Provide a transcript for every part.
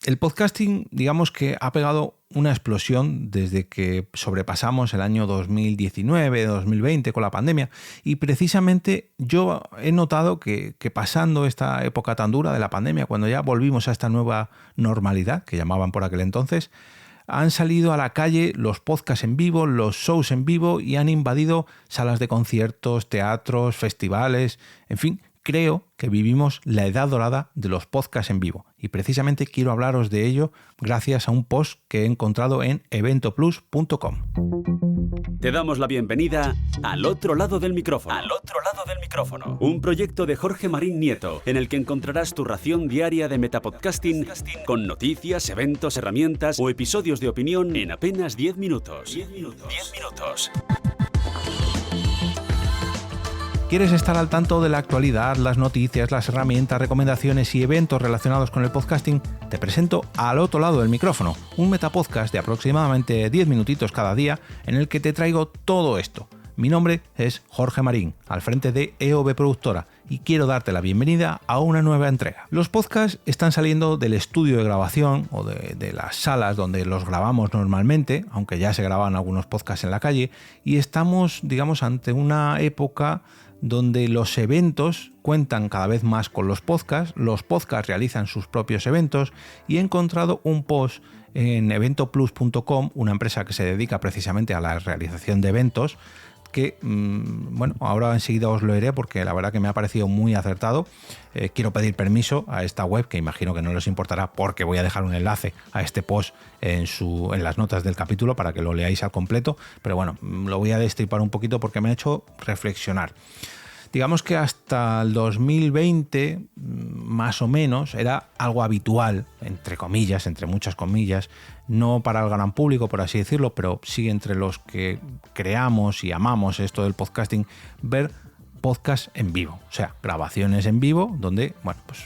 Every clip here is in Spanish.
El podcasting, digamos que ha pegado una explosión desde que sobrepasamos el año 2019-2020 con la pandemia, y precisamente yo he notado que pasando esta época tan dura de la pandemia, cuando ya volvimos a esta nueva normalidad que llamaban por aquel entonces, han salido a la calle los podcasts en vivo, los shows en vivo, y han invadido salas de conciertos, teatros, festivales, en fin. Creo que vivimos la edad dorada de los podcasts en vivo, y precisamente quiero hablaros de ello gracias a un post que he encontrado en eventoplus.com. Te damos la bienvenida al otro lado del micrófono. Al otro lado del micrófono. Un proyecto de Jorge Marín Nieto, en el que encontrarás tu ración diaria de metapodcasting con noticias, eventos, herramientas o episodios de opinión en apenas 10 minutos. 10 minutos. ¿Quieres estar al tanto de la actualidad, las noticias, las herramientas, recomendaciones y eventos relacionados con el podcasting? Te presento Al otro lado del micrófono, un metapodcast de aproximadamente 10 minutitos cada día en el que te traigo todo esto. Mi nombre es Jorge Marín, al frente de EOB Productora, y quiero darte la bienvenida a una nueva entrega. Los podcasts están saliendo del estudio de grabación o de las salas donde los grabamos normalmente, aunque ya se graban algunos podcasts en la calle, y estamos, digamos, ante una época donde los eventos cuentan cada vez más con los podcasts realizan sus propios eventos, y he encontrado un post en eventoplus.com, una empresa que se dedica precisamente a la realización de eventos, que, bueno, ahora enseguida os lo leeré porque la verdad que me ha parecido muy acertado. Quiero pedir permiso a esta web, que imagino que no les importará porque voy a dejar un enlace a este post en las notas del capítulo para que lo leáis al completo, pero bueno, lo voy a destripar un poquito porque me ha hecho reflexionar. Digamos que hasta el 2020, más o menos, era algo habitual, entre comillas, entre muchas comillas, no para el gran público, por así decirlo, pero sí entre los que creamos y amamos esto del podcasting, ver podcast en vivo, o sea, grabaciones en vivo, donde, bueno, pues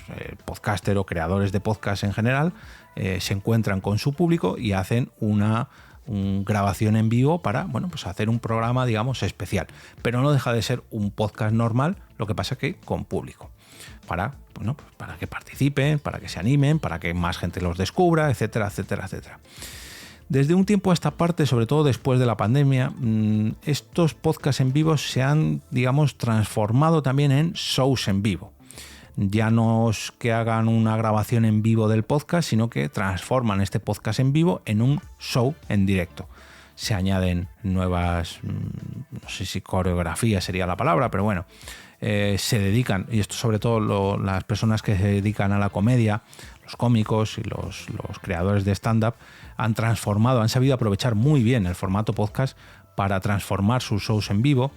podcaster o creadores de podcast en general se encuentran con su público y hacen una grabación en vivo para, bueno, pues hacer un programa, digamos, especial, pero no deja de ser un podcast normal, lo que pasa que con público, para, bueno, pues para que participen, para que se animen, para que más gente los descubra, etcétera, etcétera, etcétera. Desde un tiempo a esta parte, sobre todo después de la pandemia, estos podcasts en vivo se han, digamos, transformado también en shows en vivo. Ya no es que hagan una grabación en vivo del podcast, sino que transforman este podcast en vivo en un show en directo. Se añaden nuevas, no sé si coreografía sería la palabra, pero bueno, se dedican, y esto sobre todo las personas que se dedican a la comedia, los cómicos y los creadores de stand-up, han sabido aprovechar muy bien el formato podcast para transformar sus shows en vivo,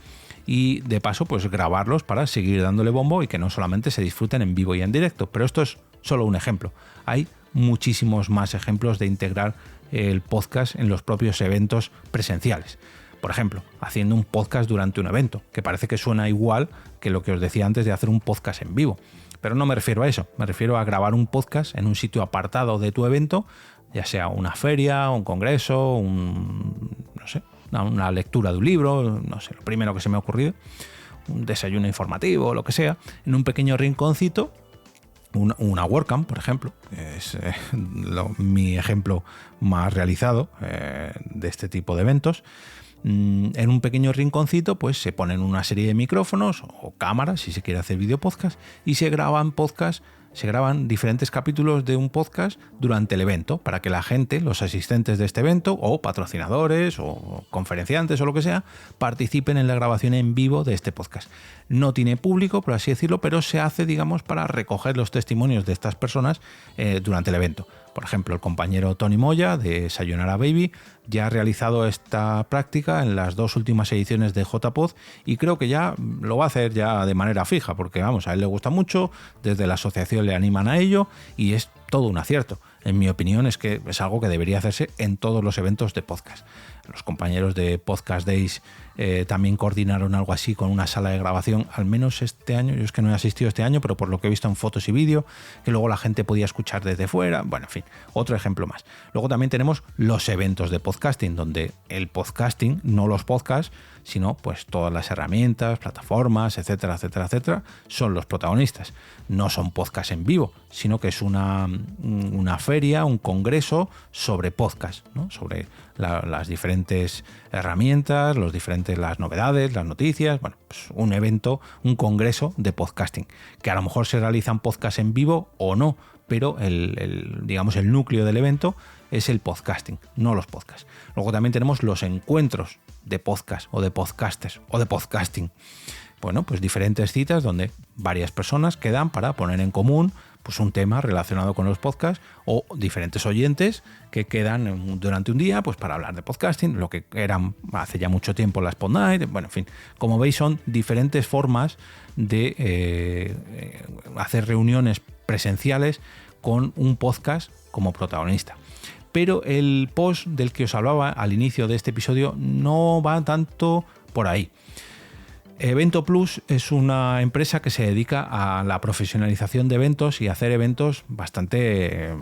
y de paso pues grabarlos para seguir dándole bombo y que no solamente se disfruten en vivo y en directo. Pero esto es solo un ejemplo. Hay muchísimos más ejemplos de integrar el podcast en los propios eventos presenciales. Por ejemplo, haciendo un podcast durante un evento, que parece que suena igual que lo que os decía antes de hacer un podcast en vivo. Pero no me refiero a eso, me refiero a grabar un podcast en un sitio apartado de tu evento, ya sea una feria, un congreso, no sé, una lectura de un libro, no sé, lo primero que se me ha ocurrido, un desayuno informativo, lo que sea, en un pequeño rinconcito, una WordCamp, por ejemplo, que es mi ejemplo más realizado de este tipo de eventos. En un pequeño rinconcito pues se ponen una serie de micrófonos o cámaras si se quiere hacer video podcast, y se graban diferentes capítulos de un podcast durante el evento para que la gente, los asistentes de este evento o patrocinadores o conferenciantes o lo que sea, participen en la grabación en vivo de este podcast. No tiene público, por así decirlo, pero se hace, digamos, para recoger los testimonios de estas personas durante el evento. Por ejemplo, el compañero Tony Moya de Sayonara Baby ya ha realizado esta práctica en las 2 últimas ediciones de JPod, y creo que ya lo va a hacer ya de manera fija, porque vamos, a él le gusta mucho, desde la asociación le animan a ello y es todo un acierto. En mi opinión es que es algo que debería hacerse en todos los eventos de podcast. Los compañeros de Podcast Days también coordinaron algo así con una sala de grabación, al menos este año. Yo es que no he asistido este año, pero por lo que he visto en fotos y vídeo, que luego la gente podía escuchar desde fuera. Bueno, en fin, otro ejemplo más. Luego también tenemos los eventos de podcasting, donde el podcasting, no los podcasts, sino pues todas las herramientas, plataformas, etcétera, etcétera, etcétera, son los protagonistas. No son podcasts en vivo, sino que es una feria, un congreso sobre podcast, ¿no? Sobre las diferentes herramientas, las novedades, las noticias. Bueno, pues un evento, un congreso de podcasting, que a lo mejor se realizan podcasts en vivo o no, pero digamos el núcleo del evento es el podcasting, no los podcasts. Luego también tenemos los encuentros de podcast o de podcasters o de podcasting. Bueno, pues diferentes citas donde varias personas quedan para poner en común pues un tema relacionado con los podcasts, o diferentes oyentes que quedan durante un día pues para hablar de podcasting, lo que eran hace ya mucho tiempo las Pod Night. Bueno, en fin, como veis son diferentes formas de hacer reuniones presenciales con un podcast como protagonista. Pero el post del que os hablaba al inicio de este episodio no va tanto por ahí. Evento Plus es una empresa que se dedica a la profesionalización de eventos y a hacer eventos bastante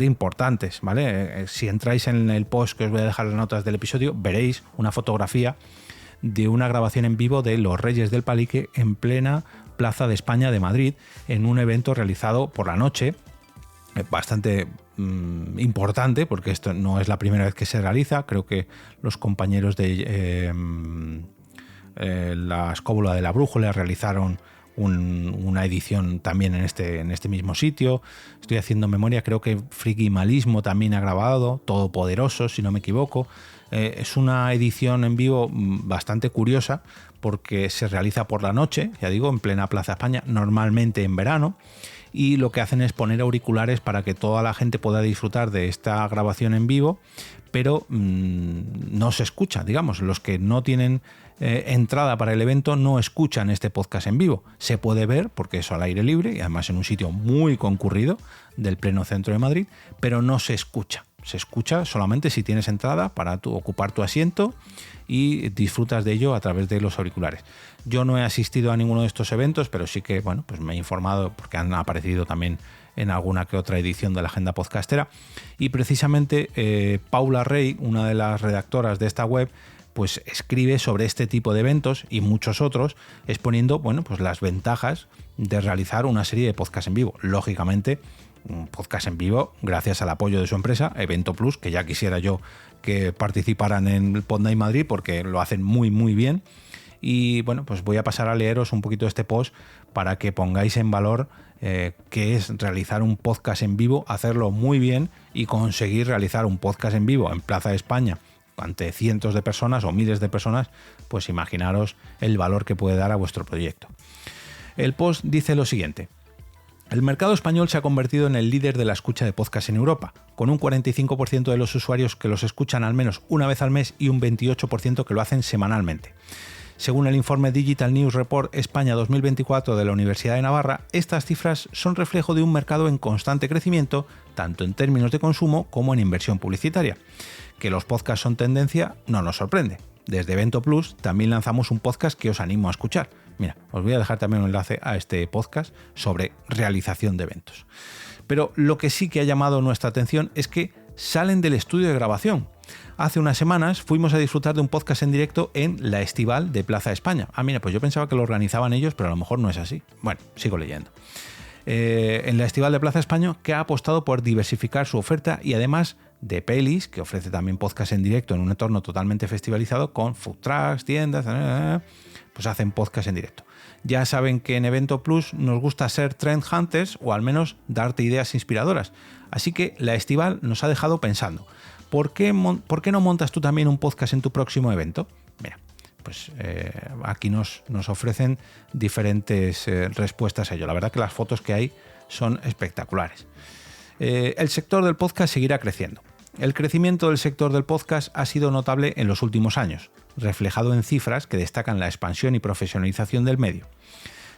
importantes, ¿vale? Si entráis en el post que os voy a dejar en las notas del episodio, veréis una fotografía de una grabación en vivo de Los Reyes del Palique en plena Plaza de España de Madrid, en un evento realizado por la noche, bastante importante, porque esto no es la primera vez que se realiza. Creo que los compañeros de la Escóbula de la Brújula realizaron una edición también en este mismo sitio. Estoy haciendo memoria, creo que Frikimalismo también ha grabado, Todopoderoso, si no me equivoco. Es una edición en vivo bastante curiosa porque se realiza por la noche, ya digo, en plena Plaza España, normalmente en verano, y lo que hacen es poner auriculares para que toda la gente pueda disfrutar de esta grabación en vivo, pero no se escucha, digamos, los que no tienen entrada para el evento no escuchan este podcast en vivo. Se puede ver porque es al aire libre y además en un sitio muy concurrido del pleno centro de Madrid, pero no se escucha. Se escucha solamente si tienes entrada para ocupar tu asiento y disfrutas de ello a través de los auriculares. Yo no he asistido a ninguno de estos eventos, pero sí que pues me he informado porque han aparecido también en alguna que otra edición de la Agenda Podcastera. Y precisamente Paula Rey, una de las redactoras de esta web, pues escribe sobre este tipo de eventos y muchos otros, exponiendo pues las ventajas de realizar una serie de podcasts en vivo. Lógicamente, un podcast en vivo gracias al apoyo de su empresa, Evento Plus, que ya quisiera yo que participaran en el Pod Night Madrid porque lo hacen muy muy bien. Y pues voy a pasar a leeros un poquito este post para que pongáis en valor qué es realizar un podcast en vivo, hacerlo muy bien y conseguir realizar un podcast en vivo en Plaza de España ante cientos de personas o miles de personas. Pues imaginaros el valor que puede dar a vuestro proyecto. El post dice lo siguiente: el mercado español se ha convertido en el líder de la escucha de podcast en Europa, con un 45% de los usuarios que los escuchan al menos una vez al mes y un 28% que lo hacen semanalmente. Según el informe Digital News Report España 2024 de la Universidad de Navarra, estas cifras son reflejo de un mercado en constante crecimiento, tanto en términos de consumo como en inversión publicitaria. Que los podcasts son tendencia no nos sorprende. Desde Evento Plus también lanzamos un podcast que os animo a escuchar. Mira, os voy a dejar también un enlace a este podcast sobre realización de eventos. Pero lo que sí que ha llamado nuestra atención es que salen del estudio de grabación. Hace unas semanas fuimos a disfrutar de un podcast en directo en la Estival de Plaza España. Mira, pues yo pensaba que lo organizaban ellos, pero a lo mejor no es así. Bueno, sigo leyendo. En la Estival de Plaza España, que ha apostado por diversificar su oferta y además de pelis, que ofrece también podcast en directo en un entorno totalmente festivalizado con food trucks, tiendas, pues hacen podcast en directo. Ya saben que en Evento Plus nos gusta ser trend hunters o al menos darte ideas inspiradoras. Así que la Estival nos ha dejado pensando, ¿por qué no montas tú también un podcast en tu próximo evento? Mira, pues aquí nos ofrecen diferentes respuestas a ello. La verdad que las fotos que hay son espectaculares. El sector del podcast seguirá creciendo. El crecimiento del sector del podcast ha sido notable en los últimos años, reflejado en cifras que destacan la expansión y profesionalización del medio.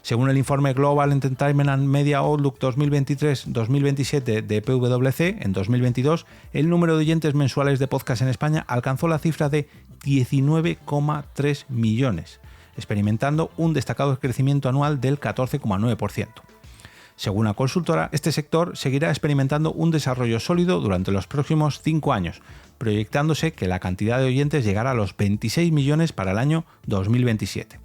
Según el informe Global Entertainment and Media Outlook 2023-2027 de PwC, en 2022, el número de oyentes mensuales de podcast en España alcanzó la cifra de 19,3 millones, experimentando un destacado crecimiento anual del 14,9%. Según la consultora, este sector seguirá experimentando un desarrollo sólido durante los próximos 5 años, proyectándose que la cantidad de oyentes llegará a los 26 millones para el año 2027.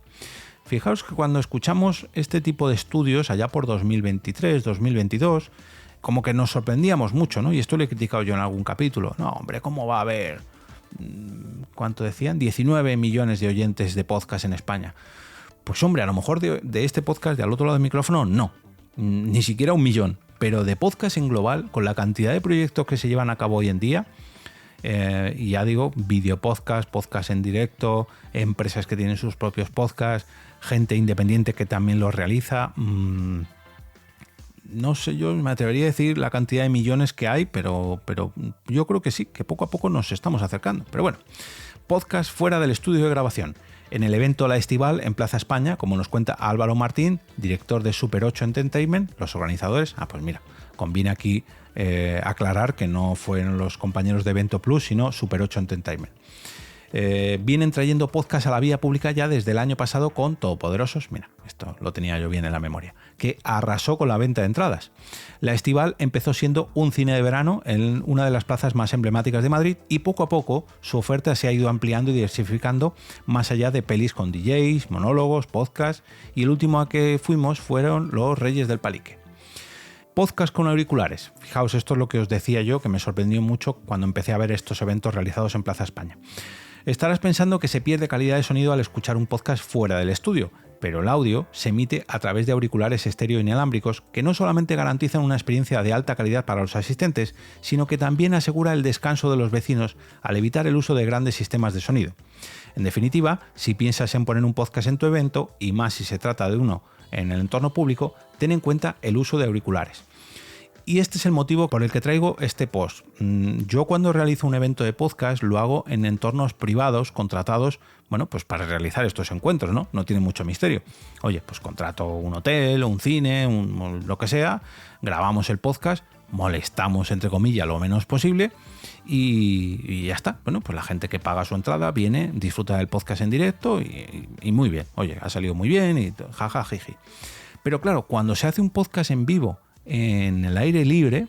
Fijaos que cuando escuchamos este tipo de estudios allá por 2023, 2022, como que nos sorprendíamos mucho, ¿no? Y esto lo he criticado yo en algún capítulo. No, hombre, ¿cómo va a haber? ¿Cuánto decían? 19 millones de oyentes de podcast en España. Pues hombre, a lo mejor de este podcast de Al Otro Lado del Micrófono, no. Ni siquiera 1 millón. Pero de podcast en global, con la cantidad de proyectos que se llevan a cabo hoy en día, y ya digo, videopodcast, podcast en directo, empresas que tienen sus propios podcasts, gente independiente que también los realiza. No sé, yo me atrevería a decir la cantidad de millones que hay, pero yo creo que sí, que poco a poco nos estamos acercando. Pero bueno, podcast fuera del estudio de grabación. En el evento La Estival en Plaza España, como nos cuenta Álvaro Martín, director de Super 8 Entertainment, los organizadores, pues mira, conviene aquí aclarar que no fueron los compañeros de Evento Plus, sino Super 8 Entertainment. Vienen trayendo podcast a la vía pública ya desde el año pasado con Todopoderosos, mira, esto lo tenía yo bien en la memoria, que arrasó con la venta de entradas. La Estival empezó siendo un cine de verano en una de las plazas más emblemáticas de Madrid y poco a poco su oferta se ha ido ampliando y diversificando más allá de pelis con DJs, monólogos, podcasts, y el último a que fuimos fueron Los Reyes del Palique. Podcast con auriculares. Fijaos, esto es lo que os decía yo, que me sorprendió mucho cuando empecé a ver estos eventos realizados en Plaza España. Estarás pensando que se pierde calidad de sonido al escuchar un podcast fuera del estudio, pero el audio se emite a través de auriculares estéreo inalámbricos que no solamente garantizan una experiencia de alta calidad para los asistentes, sino que también asegura el descanso de los vecinos al evitar el uso de grandes sistemas de sonido. En definitiva, si piensas en poner un podcast en tu evento, y más si se trata de uno en el entorno público, ten en cuenta el uso de auriculares. Y este es el motivo por el que traigo este post. Yo cuando realizo un evento de podcast lo hago en entornos privados contratados, bueno, pues para realizar estos encuentros, ¿no? No tiene mucho misterio. Oye, pues contrato un hotel, un cine, lo que sea, grabamos el podcast, molestamos entre comillas lo menos posible y ya está. Bueno, pues la gente que paga su entrada viene, disfruta del podcast en directo y muy bien. Oye, ha salido muy bien y jaja, jiji. Pero claro, cuando se hace un podcast en vivo, en el aire libre,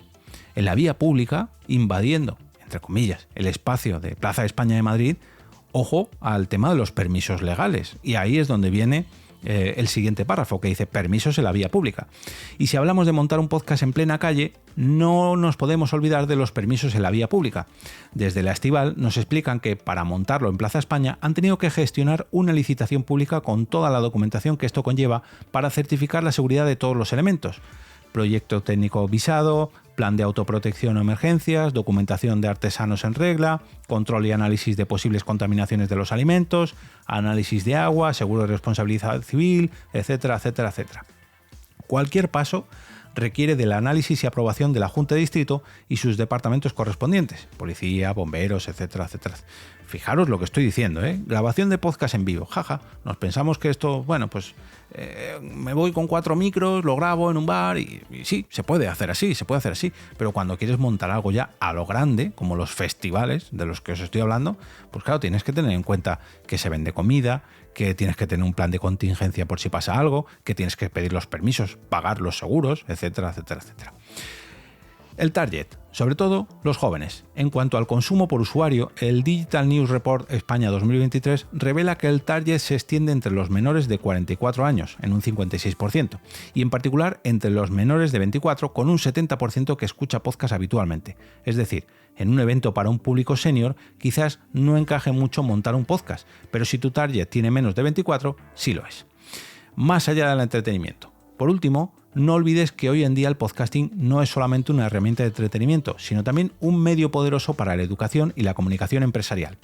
en la vía pública, invadiendo, entre comillas, el espacio de Plaza España de Madrid, ojo al tema de los permisos legales. Y ahí es donde viene el siguiente párrafo, que dice permisos en la vía pública. Y si hablamos de montar un podcast en plena calle, no nos podemos olvidar de los permisos en la vía pública. Desde la Estival nos explican que para montarlo en Plaza España han tenido que gestionar una licitación pública con toda la documentación que esto conlleva para certificar la seguridad de todos los elementos. Proyecto técnico visado, plan de autoprotección o emergencias, documentación de artesanos en regla, control y análisis de posibles contaminaciones de los alimentos, análisis de agua, seguro de responsabilidad civil, etcétera, etcétera, etcétera. Cualquier paso requiere del análisis y aprobación de la Junta de Distrito y sus departamentos correspondientes, policía, bomberos, etcétera, etcétera. Fijaros lo que estoy diciendo, ¿eh? Grabación de podcast en vivo, jaja. Nos pensamos que esto, bueno, pues me voy con 4 micros, lo grabo en un bar y sí, se puede hacer así, pero cuando quieres montar algo ya a lo grande, como los festivales de los que os estoy hablando, pues claro, tienes que tener en cuenta que se vende comida, que tienes que tener un plan de contingencia por si pasa algo, que tienes que pedir los permisos, pagar los seguros, etcétera, etcétera, etcétera. El target, sobre todo los jóvenes. En cuanto al consumo por usuario, el Digital News Report España 2023 revela que el target se extiende entre los menores de 44 años, en un 56%, y en particular entre los menores de 24, con un 70% que escucha podcast habitualmente. Es decir, en un evento para un público senior quizás no encaje mucho montar un podcast, pero si tu target tiene menos de 24, sí lo es. Más allá del entretenimiento. Por último, no olvides que hoy en día el podcasting no es solamente una herramienta de entretenimiento, sino también un medio poderoso para la educación y la comunicación empresarial.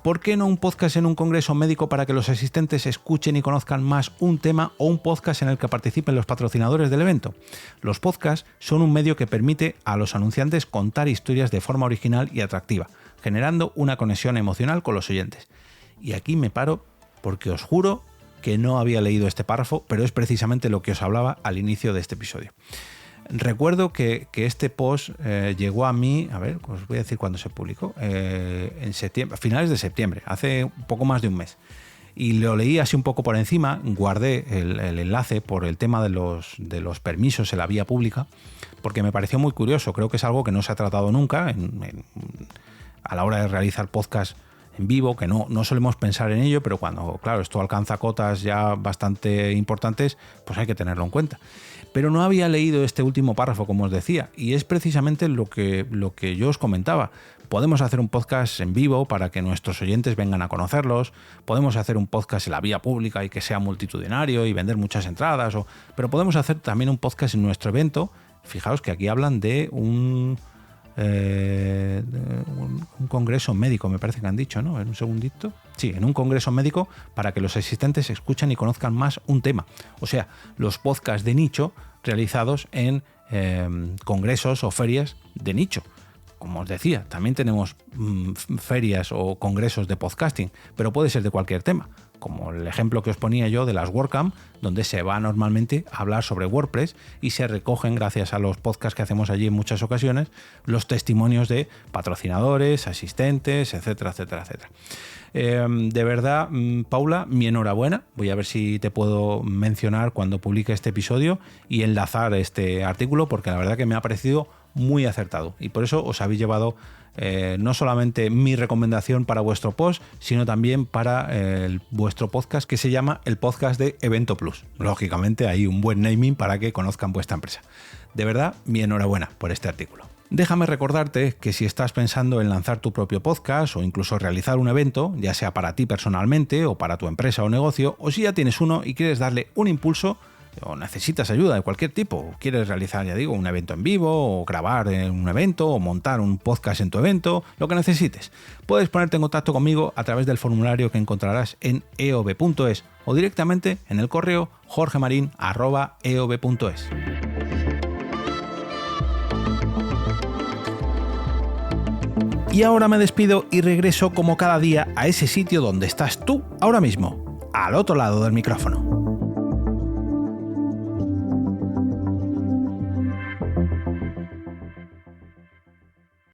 ¿Por qué no un podcast en un congreso médico para que los asistentes escuchen y conozcan más un tema, o un podcast en el que participen los patrocinadores del evento? Los podcasts son un medio que permite a los anunciantes contar historias de forma original y atractiva, generando una conexión emocional con los oyentes. Y aquí me paro porque os juro que no había leído este párrafo, pero es precisamente lo que os hablaba al inicio de este episodio. Recuerdo que este post llegó a mí, a ver, os voy a decir cuándo se publicó, en septiembre, a finales de septiembre, hace un poco más de un mes. Y lo leí así un poco por encima, guardé el enlace por el tema de los permisos en la vía pública, porque me pareció muy curioso. Creo que es algo que no se ha tratado nunca a la hora de realizar podcast en vivo, que no solemos pensar en ello, pero cuando, claro, esto alcanza cotas ya bastante importantes, pues hay que tenerlo en cuenta. Pero no había leído este último párrafo, como os decía, y es precisamente lo que yo os comentaba. Podemos hacer un podcast en vivo para que nuestros oyentes vengan a conocerlos, podemos hacer un podcast en la vía pública y que sea multitudinario y vender muchas entradas, pero podemos hacer también un podcast en nuestro evento. Fijaos que aquí hablan de un congreso médico, me parece que han dicho, ¿no? En un segundito. Sí, en un congreso médico para que los asistentes escuchen y conozcan más un tema. O sea, los podcasts de nicho realizados en congresos o ferias de nicho. Como os decía, también tenemos ferias o congresos de podcasting, pero puede ser de cualquier tema. Como el ejemplo que os ponía yo de las WordCamp, donde se va normalmente a hablar sobre WordPress y se recogen, gracias a los podcasts que hacemos allí en muchas ocasiones, los testimonios de patrocinadores, asistentes, etcétera, etcétera, etcétera. De verdad, Paula, mi enhorabuena. Voy a ver si te puedo mencionar cuando publique este episodio y enlazar este artículo, porque la verdad que me ha parecido muy acertado y por eso os habéis llevado no solamente mi recomendación para vuestro post, sino también para vuestro podcast, que se llama el podcast de Evento Plus. Lógicamente hay un buen naming para que conozcan vuestra empresa. De verdad, mi enhorabuena por este artículo. Déjame recordarte que si estás pensando en lanzar tu propio podcast o incluso realizar un evento, ya sea para ti personalmente o para tu empresa o negocio, o si ya tienes uno y quieres darle un impulso, o necesitas ayuda de cualquier tipo, o quieres realizar, ya digo, un evento en vivo, o grabar en un evento, o montar un podcast en tu evento, lo que necesites, puedes ponerte en contacto conmigo a través del formulario que encontrarás en eob.es o directamente en el correo jorgemarin@eob.es. Y ahora me despido y regreso como cada día a ese sitio donde estás tú ahora mismo, al otro lado del micrófono.